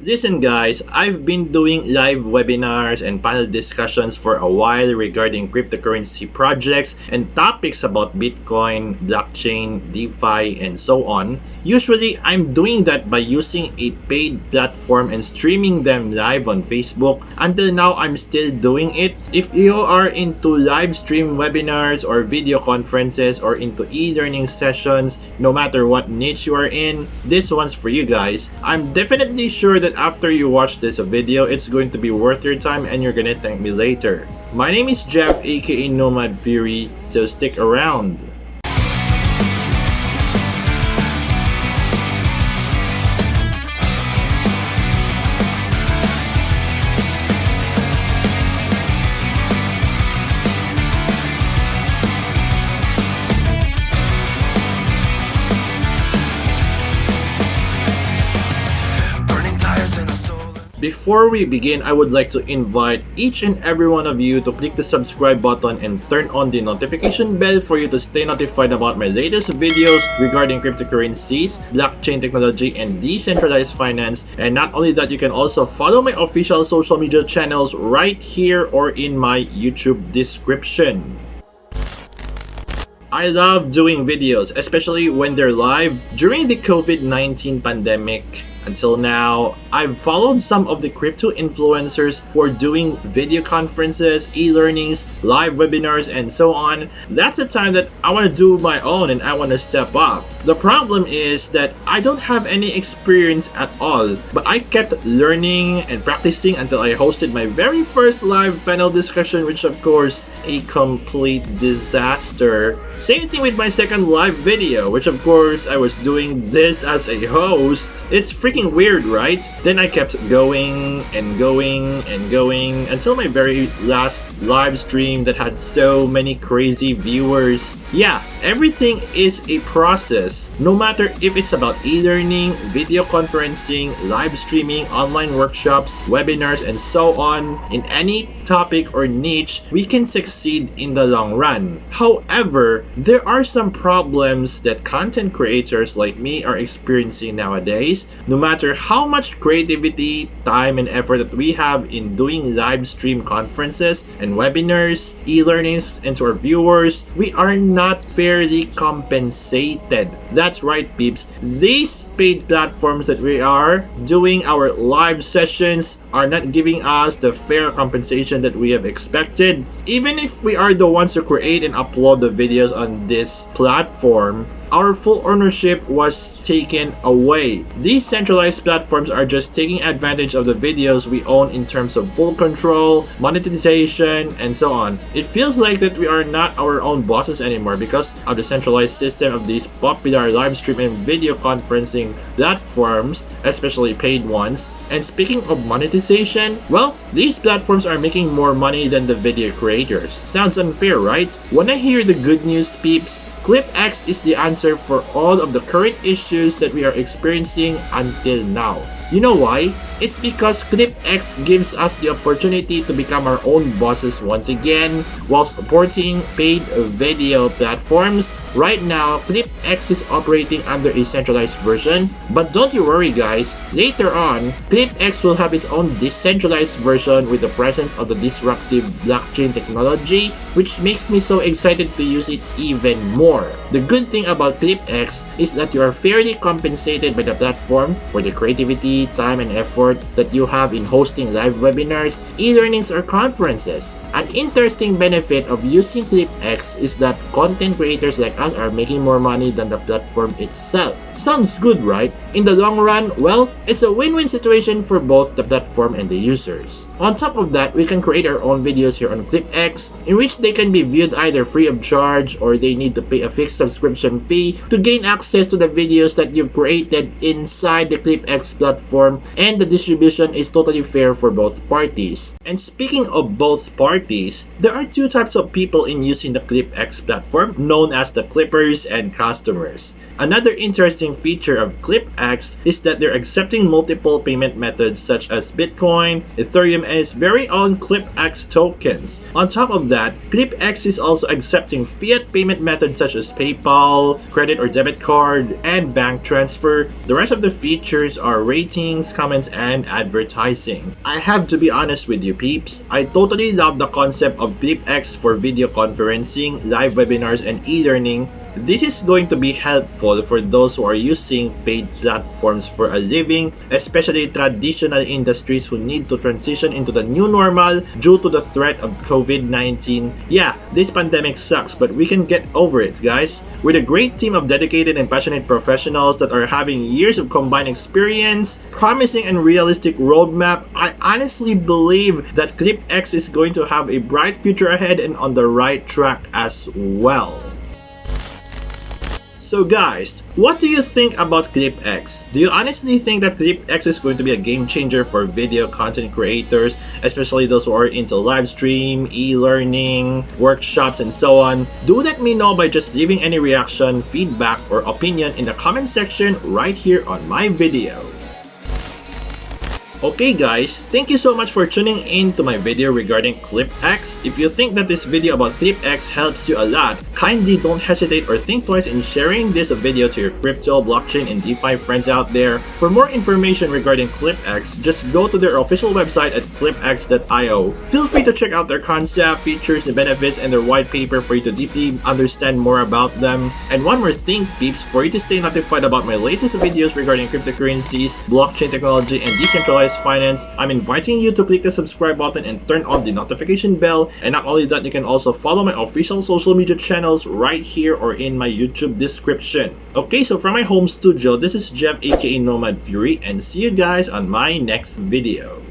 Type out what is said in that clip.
Listen guys, I've been doing live webinars and panel discussions for a while regarding cryptocurrency projects and topics about Bitcoin, blockchain, DeFi, and so on. Usually, I'm doing that by using a paid platform and streaming them live on Facebook. Until now, I'm still doing it. If you are into live stream webinars or video conferences or into e-learning sessions, no matter what niche you are in, this one's for you guys. I'm definitely sure that after you watch this video, it's going to be worth your time and you're gonna thank me later. My name is Jeff, aka Nomad Fury, so stick around. Before we begin, I would like to invite each and every one of you to click the subscribe button and turn on the notification bell for you to stay notified about my latest videos regarding cryptocurrencies, blockchain technology, and decentralized finance. And not only that, you can also follow my official social media channels right here or in my YouTube description. I love doing videos, especially when they're live. During the COVID-19 pandemic, until now, I've followed some of the crypto influencers who are doing video conferences, e-learnings, live webinars, and so on. That's the time that I want to do my own and I want to step up. The problem is that I don't have any experience at all, but I kept learning and practicing until I hosted my very first live panel discussion, which of course, a complete disaster. Same thing with my second live video, which of course I was doing this as a host. It's freaking weird, right? Then I kept going and going and going until my very last live stream that had so many crazy viewers. Yeah, everything is a process. No matter if it's about e-learning, video conferencing, live streaming, online workshops, webinars, and so on, in any topic or niche, we can succeed in the long run. However, there are some problems that content creators like me are experiencing nowadays. No matter how much creativity, time, and effort that we have in doing live stream conferences and webinars, e-learnings, and to our viewers, we are not fairly compensated. That's right, peeps. These paid platforms that we are doing our live sessions are not giving us the fair compensation that we have expected. Even if we are the ones who create and upload the videos on this platform, our full ownership was taken away. These centralized platforms are just taking advantage of the videos we own in terms of full control, monetization, and so on. It feels like that we are not our own bosses anymore because of the centralized system of these popular live stream and video conferencing platforms, especially paid ones. And speaking of monetization, well, these platforms are making more money than the video creators. Sounds unfair, right? When I hear the good news, peeps, ClipX is the answer for all of the current issues that we are experiencing until now. You know why? It's because ClipX gives us the opportunity to become our own bosses once again while supporting paid video platforms. Right now, ClipX is operating under a centralized version, but don't you worry guys, later on, ClipX will have its own decentralized version with the presence of the disruptive blockchain technology, which makes me so excited to use it even more. The good thing about ClipX is that you are fairly compensated by the platform for the creativity, time, and effort that you have in hosting live webinars, e-learnings, or conferences. An interesting benefit of using ClipX is that content creators like us are making more money than the platform itself. Sounds good, right? In the long run, well, it's a win-win situation for both the platform and the users. On top of that, we can create our own videos here on ClipX, in which they can be viewed either free of charge or they need to pay a fixed subscription fee to gain access to the videos that you've created inside the ClipX platform, and the distribution is totally fair for both parties. And speaking of both parties, there are two types of people in using the ClipX platform, known as the clippers and customers. Another interesting feature of ClipX is that they're accepting multiple payment methods such as Bitcoin, Ethereum, and its very own ClipX tokens. On top of that, ClipX is also accepting fiat payment methods such as PayPal, credit or debit card, and bank transfer. The rest of the features are ratings, comments, and advertising. I have to be honest with you peeps, I totally love the concept of ClipX for video conferencing, live webinars, and e-learning. This is going to be helpful for those who are using paid platforms for a living, especially traditional industries who need to transition into the new normal due to the threat of COVID-19. Yeah, this pandemic sucks, but we can get over it, guys. With a great team of dedicated and passionate professionals that are having years of combined experience, promising and realistic roadmap, I honestly believe that ClipX is going to have a bright future ahead and on the right track as well. So guys, what do you think about ClipX? Do you honestly think that ClipX is going to be a game changer for video content creators, especially those who are into live stream, e-learning, workshops, and so on? Do let me know by just leaving any reaction, feedback, or opinion in the comment section right here on my video. Okay guys, thank you so much for tuning in to my video regarding ClipX. If you think that this video about ClipX helps you a lot, kindly don't hesitate or think twice in sharing this video to your crypto, blockchain, and DeFi friends out there. For more information regarding ClipX, just go to their official website at clipx.io. Feel free to check out their concept, features, and benefits, and their white paper for you to deeply understand more about them. And one more thing peeps, for you to stay notified about my latest videos regarding cryptocurrencies, blockchain technology, and decentralized finance, I'm inviting you to click the subscribe button and turn on the notification bell. And not only that, you can also follow my official social media channels right here or in my YouTube description. Okay, so from my home studio, this is Jeff aka Nomad Fury, and see you guys on my next video.